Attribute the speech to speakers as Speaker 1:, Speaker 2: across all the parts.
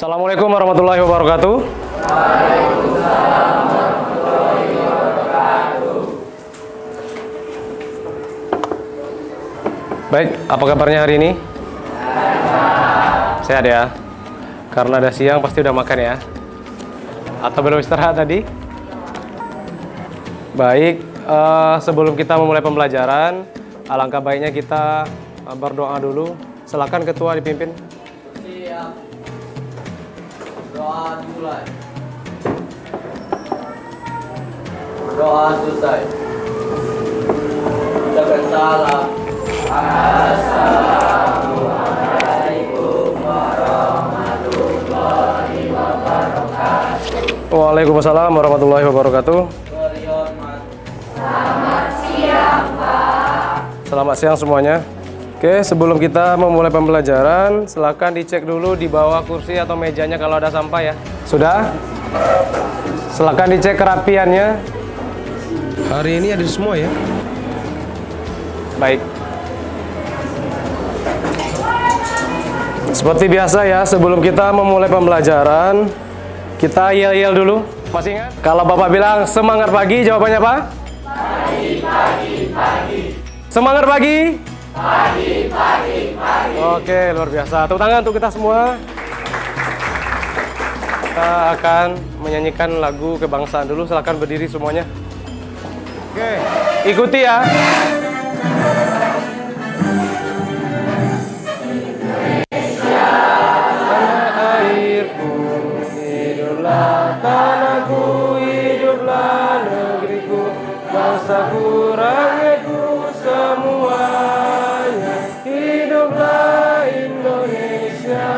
Speaker 1: Assalamualaikum warahmatullahi wabarakatuh. Waalaikumsalam warahmatullahi wabarakatuh. Baik, apa kabarnya hari ini? Sehat ya? Karena ada siang pasti udah makan ya? Atau belum istirahat tadi? Baik, sebelum kita memulai pembelajaran, alangkah baiknya kita berdoa dulu. Silakan ketua dipimpin.
Speaker 2: Siap. Doa dimulai. Doa selesai. Ucapkan salam. Assalamualaikum warahmatullahi wabarakatuh.
Speaker 1: Waalaikumsalam warahmatullahi wabarakatuh.
Speaker 2: Selamat siang, Pak.
Speaker 1: Selamat siang semuanya. Oke, sebelum kita memulai pembelajaran, silakan dicek dulu di bawah kursi atau mejanya kalau ada sampah ya. Sudah? Silakan dicek kerapiannya. Hari ini ada semua ya. Baik. Seperti biasa ya, sebelum kita memulai pembelajaran, kita yel-yel dulu. Masih ingat? Kalau Bapak bilang semangat pagi, jawabannya apa?
Speaker 2: Pagi, pagi, pagi.
Speaker 1: Semangat pagi.
Speaker 2: Pagi, pagi, pagi.
Speaker 1: Oke, luar biasa. Tepuk tangan untuk kita semua. Kita akan menyanyikan lagu kebangsaan dulu. Silakan berdiri semuanya. Oke, ikuti ya. Indonesia, tanah airku, hiduplah tanahku, hiduplah negeriku, bangsaku, rakyatku semuanya. Hiduplah Indonesia.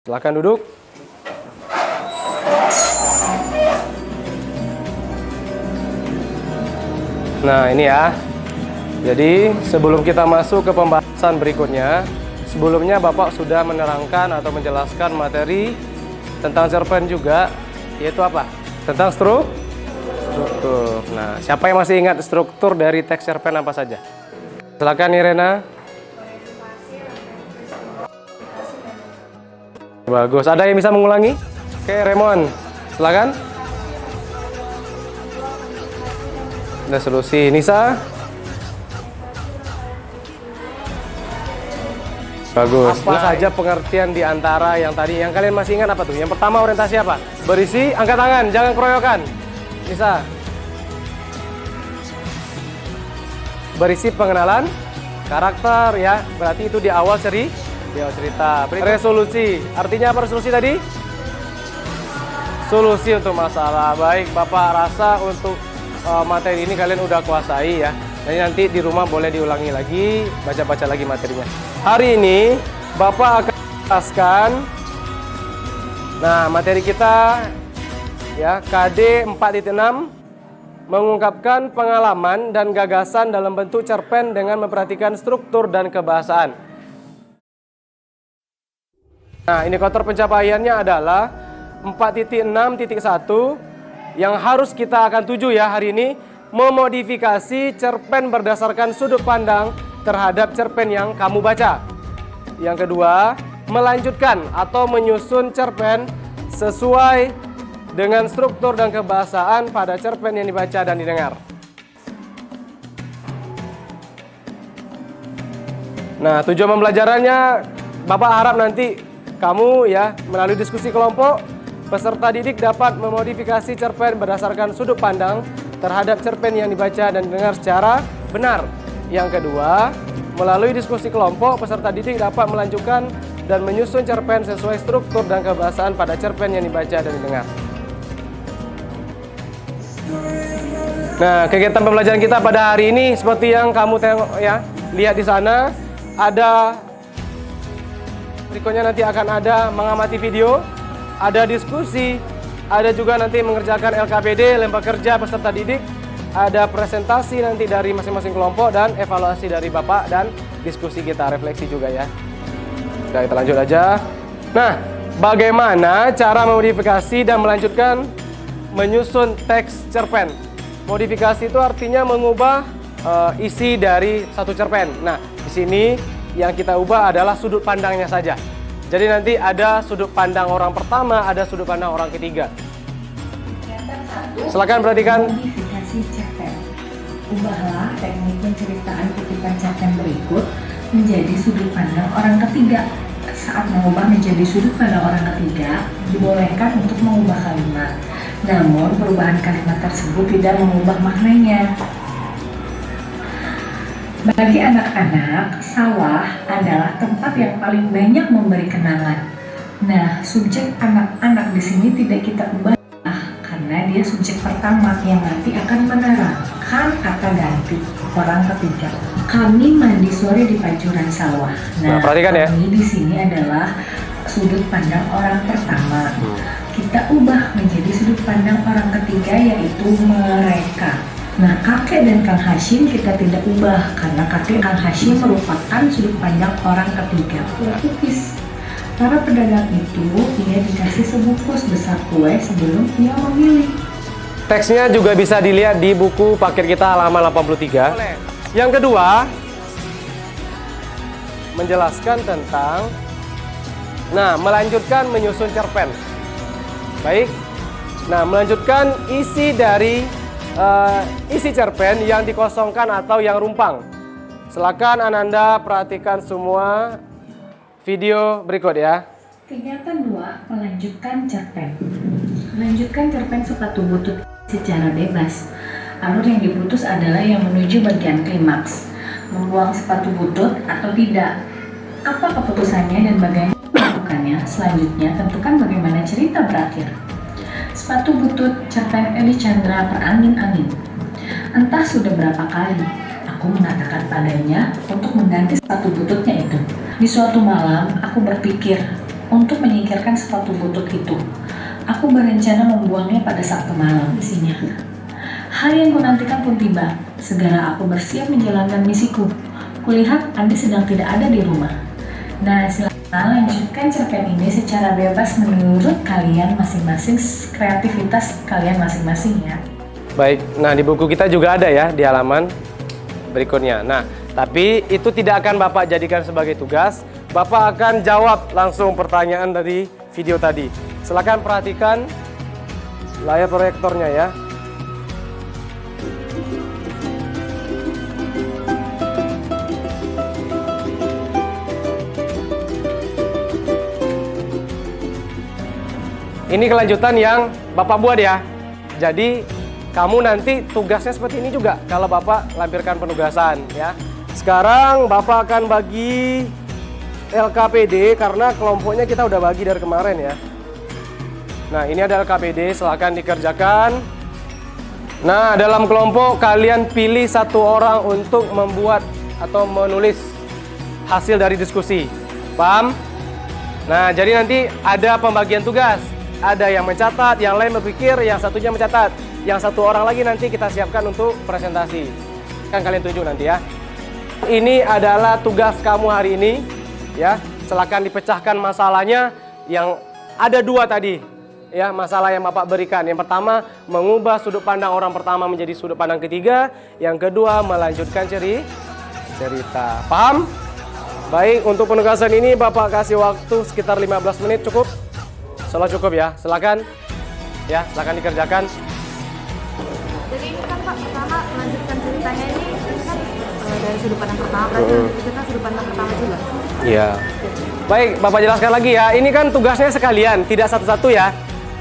Speaker 1: Silakan duduk. Nah, ini ya. Jadi, sebelum kita masuk ke pembahasan berikutnya, sebelumnya Bapak sudah menerangkan atau menjelaskan materi tentang cerpen juga, yaitu apa? Tentang struktur. Nah, siapa yang masih ingat struktur dari teks cerpen apa saja? Silakan Irena. Bagus. Ada yang bisa mengulangi? Oke, Raymond. Silakan. Ada solusi. Nisa. Bagus. Apa saja pengertian di antara yang tadi? Yang kalian masih ingat apa tuh? Yang pertama orientasi apa? Berisi, angkat tangan, jangan keroyokan. Nisa. Berisi pengenalan karakter ya. Berarti itu di awal cerita. Resolusi. Artinya apa resolusi tadi? Solusi untuk masalah. Baik, Bapak rasa untuk materi ini kalian udah kuasai ya. Jadi nanti di rumah boleh diulangi lagi, baca-baca lagi materinya. Hari ini Bapak akan jelaskan. Nah, materi kita ya, KD 4.6 mengungkapkan pengalaman dan gagasan dalam bentuk cerpen dengan memperhatikan struktur dan kebahasaan. Nah, indikator pencapaiannya adalah 4.6.1 yang harus kita akan tuju ya hari ini, memodifikasi cerpen berdasarkan sudut pandang terhadap cerpen yang kamu baca. Yang kedua, melanjutkan atau menyusun cerpen sesuai dengan struktur dan kebahasaan pada cerpen yang dibaca dan didengar. Nah, tujuan pembelajarannya Bapak harap nanti kamu ya melalui diskusi kelompok, peserta didik dapat memodifikasi cerpen berdasarkan sudut pandang terhadap cerpen yang dibaca dan didengar secara benar. Yang kedua, melalui diskusi kelompok, peserta didik dapat melanjutkan dan menyusun cerpen sesuai struktur dan kebahasaan pada cerpen yang dibaca dan didengar. Nah, kegiatan pembelajaran kita pada hari ini seperti yang kamu tengok ya, lihat di sana ada berikutnya nanti akan ada mengamati video, ada diskusi, ada juga nanti mengerjakan LKPD, lembah kerja peserta didik, ada presentasi nanti dari masing-masing kelompok dan evaluasi dari Bapak dan diskusi kita, refleksi juga ya. Oke, kita lanjut aja. Nah, bagaimana cara memodifikasi dan melanjutkan menyusun teks cerpen? Modifikasi itu artinya mengubah isi dari satu cerpen. Nah, di sini yang kita ubah adalah sudut pandangnya saja. Jadi nanti ada sudut pandang orang pertama, ada sudut pandang orang ketiga. Silakan perhatikan.
Speaker 3: Modifikasi cerpen. Ubahlah teknik penceritaan kutipan cerpen berikut menjadi sudut pandang orang ketiga. Saat mengubah menjadi sudut pandang orang ketiga, dibolehkan untuk mengubah kalimat. Namun, perubahan kalimat tersebut tidak mengubah maknanya. Bagi anak-anak, sawah adalah tempat yang paling banyak memberi kenangan. Nah, subjek anak-anak di sini tidak kita ubah karena dia subjek pertama yang nanti akan menerangkan kata ganti orang ketiga. Kami mandi sore di pancuran sawah.
Speaker 1: Nah, perhatikan ya.
Speaker 3: Kami di sini adalah sudut pandang orang pertama. Kita ubah menjadi sudut pandang orang ketiga, yaitu mereka. Nah, kakek dan Kang Hashim kita tidak ubah karena kakek Kang Hashim merupakan sudut pandang orang ketiga. Pelukis. Para pedagang itu ia dikasih sebungkus besar kue sebelum ia memilih.
Speaker 1: Teksnya juga bisa dilihat di buku paket kita halaman 83. Yang kedua, menjelaskan tentang melanjutkan menyusun cerpen. Baik. Nah, melanjutkan isi dari isi cerpen yang dikosongkan atau yang rumpang. Silakan Ananda perhatikan semua video berikut ya.
Speaker 3: Kegiatan 2, melanjutkan cerpen. Melanjutkan cerpen sepatu butut secara bebas. Alur yang diputus adalah yang menuju bagian klimaks. Membuang sepatu butut atau tidak. Apa keputusannya dan bagaimana melakukannya? Selanjutnya, tentukan bagaimana cerita berakhir. Sepatu butut cerpen Eli Chandra Perangin-angin. Entah sudah berapa kali aku mengatakan padanya untuk mengganti sepatu bututnya itu. Di suatu malam, aku berpikir untuk menyingkirkan sepatu butut itu. Aku berencana membuangnya pada Sabtu malam isinya. Hari yang kunantikan pun tiba. Segera aku bersiap menjalankan misiku. Kulihat Andi sedang tidak ada di rumah. Nah, silakan lanjutkan cerpen ini secara bebas menurut kalian masing-masing, kreativitas kalian masing-masing ya.
Speaker 1: Baik, nah di buku kita juga ada ya di halaman berikutnya. Nah, tapi itu tidak akan Bapak jadikan sebagai tugas. Bapak akan jawab langsung pertanyaan dari video tadi. Silakan perhatikan layar proyektornya ya. Ini kelanjutan yang Bapak buat ya. Jadi kamu nanti tugasnya seperti ini juga kalau Bapak lampirkan penugasan ya. Sekarang Bapak akan bagi LKPD karena kelompoknya kita udah bagi dari kemarin ya. Nah, ini ada LKPD, silakan dikerjakan. Nah, dalam kelompok kalian pilih satu orang untuk membuat atau menulis hasil dari diskusi. Paham? Nah, jadi nanti ada pembagian tugas. Ada yang mencatat, yang lain berpikir, yang satunya mencatat. Yang satu orang lagi nanti kita siapkan untuk presentasi. Kan kalian tunjuk nanti ya. Ini adalah tugas kamu hari ini. Ya, silakan dipecahkan masalahnya yang ada 2 tadi. Ya, masalah yang Bapak berikan. Yang pertama, mengubah sudut pandang orang pertama menjadi sudut pandang ketiga. Yang kedua, melanjutkan cerita. Paham? Baik, untuk penugasan ini Bapak kasih waktu sekitar 15 menit cukup? Salah cukup ya, silakan. Ya, silakan dikerjakan.
Speaker 4: Jadi ini kan Pak, pertama melanjutkan ceritanya ini kan dari sudut pandang pertama, berarti kita sudut pandang pertama juga.
Speaker 1: Iya. Baik, Bapak jelaskan lagi ya. Ini kan tugasnya sekalian, tidak satu-satu ya.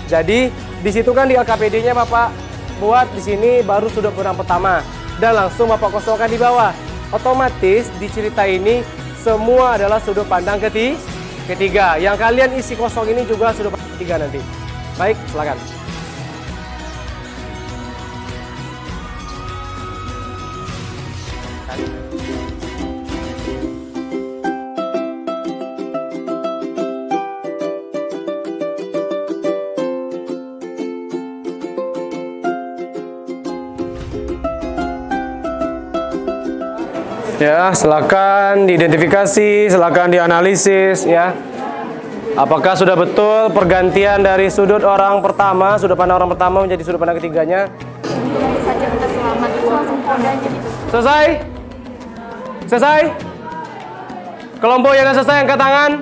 Speaker 1: Jadi di situ kan di LKPD-nya Bapak buat di sini baru sudut pandang pertama dan langsung Bapak kosongkan di bawah. Otomatis di cerita ini semua adalah sudut pandang ketiga. Yang kalian isi kosong ini juga sudut pandang ketiga nanti. Baik, silakan. Ya, silakan diidentifikasi, silakan dianalisis ya. Apakah sudah betul pergantian dari sudut orang pertama, sudut pandang orang pertama menjadi sudut pandang ketiganya?
Speaker 4: Saja kita selamat itu langsung kodanya gitu.
Speaker 1: Selesai? Selesai? Kelompok yang sudah selesai angkat tangan.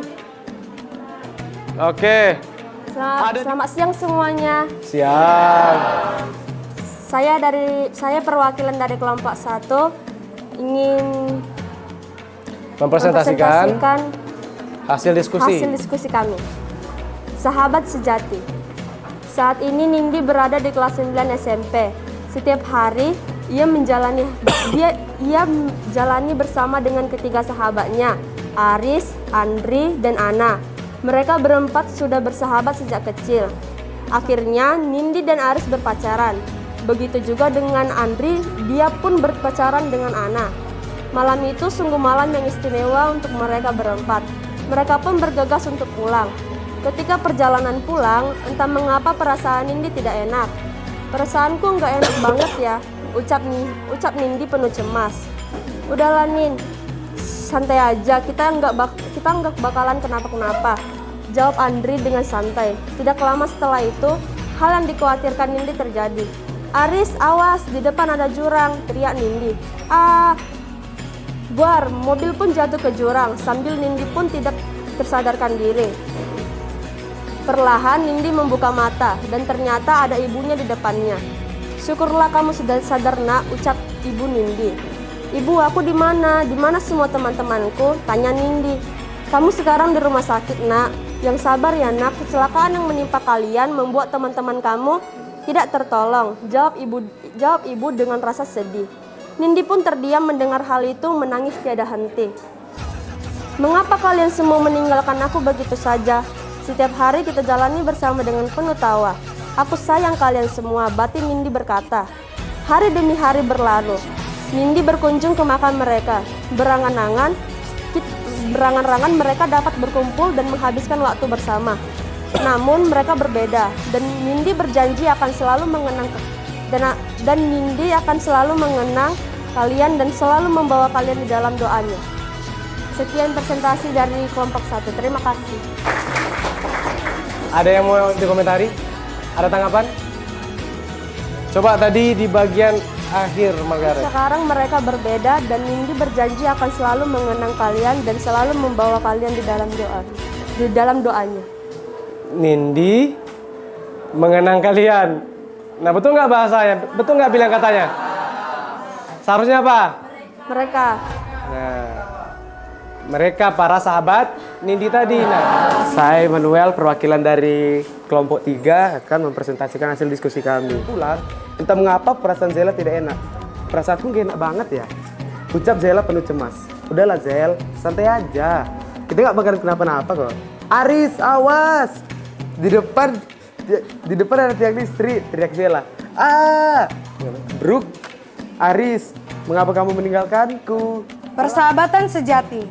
Speaker 1: Oke.
Speaker 5: Selamat siang semuanya.
Speaker 1: Siap.
Speaker 5: Saya perwakilan dari kelompok 1 ingin
Speaker 1: Mempresentasikan hasil diskusi
Speaker 5: kami. Sahabat sejati. Saat ini Nindi berada di kelas 9 SMP. Setiap hari ia menjalani bersama dengan ketiga sahabatnya, Aris, Andri, dan Ana. Mereka berempat sudah bersahabat sejak kecil. Akhirnya Nindi dan Aris berpacaran. Begitu juga dengan Andri, dia pun berpacaran dengan Ana. Malam itu sungguh malam yang istimewa untuk mereka berempat. Mereka pun bergegas untuk pulang. Ketika perjalanan pulang, entah mengapa perasaan Nindi tidak enak. Perasaanku nggak enak banget ya, ucap Nindi penuh cemas. Udahlah Nin, santai aja, kita nggak bakalan kenapa-kenapa, jawab Andri dengan santai. Tidak lama setelah itu, hal yang dikhawatirkan Nindi terjadi. Aris, awas, di depan ada jurang, teriak Nindi. Buar, mobil pun jatuh ke jurang, sambil Nindi pun tidak tersadarkan diri. Perlahan Nindi membuka mata, dan ternyata ada ibunya di depannya. Syukurlah kamu sudah sadar nak, ucap ibu Nindi. Ibu, aku di mana? Di mana semua teman-temanku? Tanya Nindi. Kamu sekarang di rumah sakit nak. Yang sabar ya nak, kecelakaan yang menimpa kalian membuat teman-teman kamu tidak tertolong, jawab ibu dengan rasa sedih. Nindi pun terdiam mendengar hal itu, menangis tiada henti. Mengapa kalian semua meninggalkan aku begitu saja? Setiap hari kita jalani bersama dengan penuh tawa. Aku sayang kalian semua, batin Nindi berkata. Hari demi hari berlalu. Nindi berkunjung ke makam mereka. Berangan-angan mereka dapat berkumpul dan menghabiskan waktu bersama. Namun mereka berbeda, dan Nindi berjanji akan selalu mengenang kalian dan selalu membawa kalian di dalam doanya. Sekian presentasi dari kelompok 1. Terima kasih.
Speaker 1: Ada yang mau dikomentari? Ada tanggapan? Coba tadi di bagian akhir, Margaret.
Speaker 5: Sekarang mereka berbeda dan Nindi berjanji akan selalu mengenang kalian dan selalu membawa kalian di dalam doanya.
Speaker 1: Nindi mengenang kalian. Nah, betul nggak bahasanya? Betul nggak bilang katanya? Seharusnya apa?
Speaker 5: Mereka.
Speaker 1: Nah, mereka para sahabat Nindi tadi. Nah, saya Manuel, perwakilan dari kelompok 3 akan mempresentasikan hasil diskusi kami. Pulang, entah mengapa perasaan Zela tidak enak. Perasaanku gak enak banget ya. Ucap Zela penuh cemas. Udahlah Zel, santai aja. Kita nggak bakalan kenapa-napa kok. Aris, awas! Di depan ada tiang listrik, teriak Zela. Bruk, Aris, mengapa kamu meninggalkanku?
Speaker 6: Persahabatan sejati.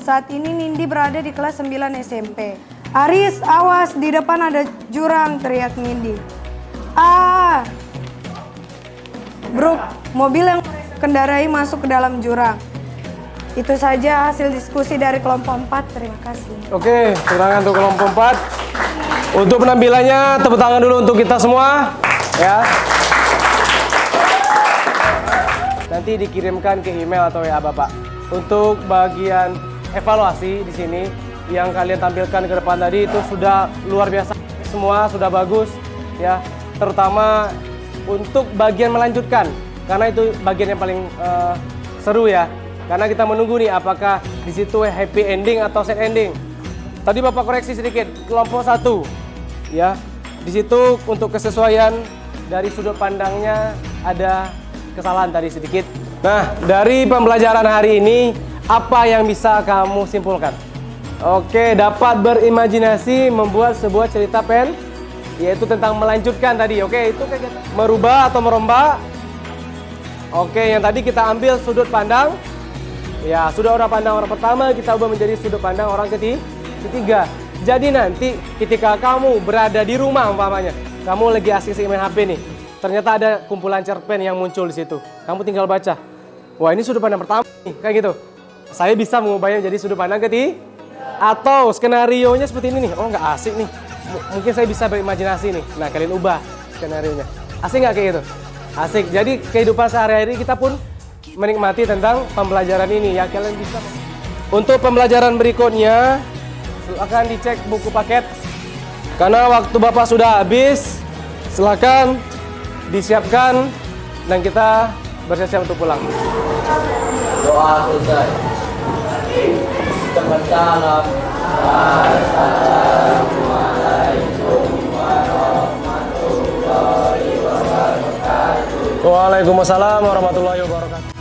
Speaker 6: Saat ini Nindi berada di kelas 9 SMP. Aris, awas, di depan ada jurang, teriak Nindi. Bruk, mobil yang kendarai masuk ke dalam jurang. Itu saja hasil diskusi dari kelompok 4. Terima kasih.
Speaker 1: Oke, tepuk tangan untuk kelompok 4. Untuk penampilannya, tepuk tangan dulu untuk kita semua. Ya. Nanti dikirimkan ke email atau WA Bapak. Untuk bagian evaluasi di sini yang kalian tampilkan ke depan tadi itu sudah luar biasa. Semua sudah bagus ya. Terutama untuk bagian melanjutkan karena itu bagian yang paling seru ya. Karena kita menunggu nih apakah di situ happy ending atau sad ending. Tadi Bapak koreksi sedikit, kelompok 1 ya. Di situ untuk kesesuaian dari sudut pandangnya ada kesalahan tadi sedikit. Nah, dari pembelajaran hari ini, apa yang bisa kamu simpulkan? Oke, dapat berimajinasi membuat sebuah cerita pen, yaitu tentang melanjutkan tadi. Oke, itu merubah atau merombak. Oke, yang tadi kita ambil sudut pandang. Ya, sudah orang pandang orang pertama, kita ubah menjadi sudut pandang orang ketiga. Jadi nanti ketika kamu berada di rumah umpamanya, kamu lagi asik-asik main HP nih. Ternyata ada kumpulan cerpen yang muncul di situ. Kamu tinggal baca. Wah, ini sudut pandang pertama nih, kayak gitu. Saya bisa mengubahnya menjadi sudut pandang ketiga. Atau skenarionya seperti ini nih. Oh, nggak asik nih. Mungkin saya bisa berimajinasi nih. Nah, kalian ubah skenarionya. Asik nggak kayak gitu? Asik. Jadi kehidupan sehari-hari kita pun menikmati tentang pembelajaran ini. Ya, kalian bisa Untuk pembelajaran berikutnya, silakan dicek buku paket. Karena waktu Bapak sudah habis, silakan disiapkan dan kita bersiap-siap untuk pulang.
Speaker 2: Doa selesai. Cepat salam. Assalamualaikum warahmatullahi wabarakatuh.
Speaker 1: Waalaikumsalam warahmatullahi wabarakatuh.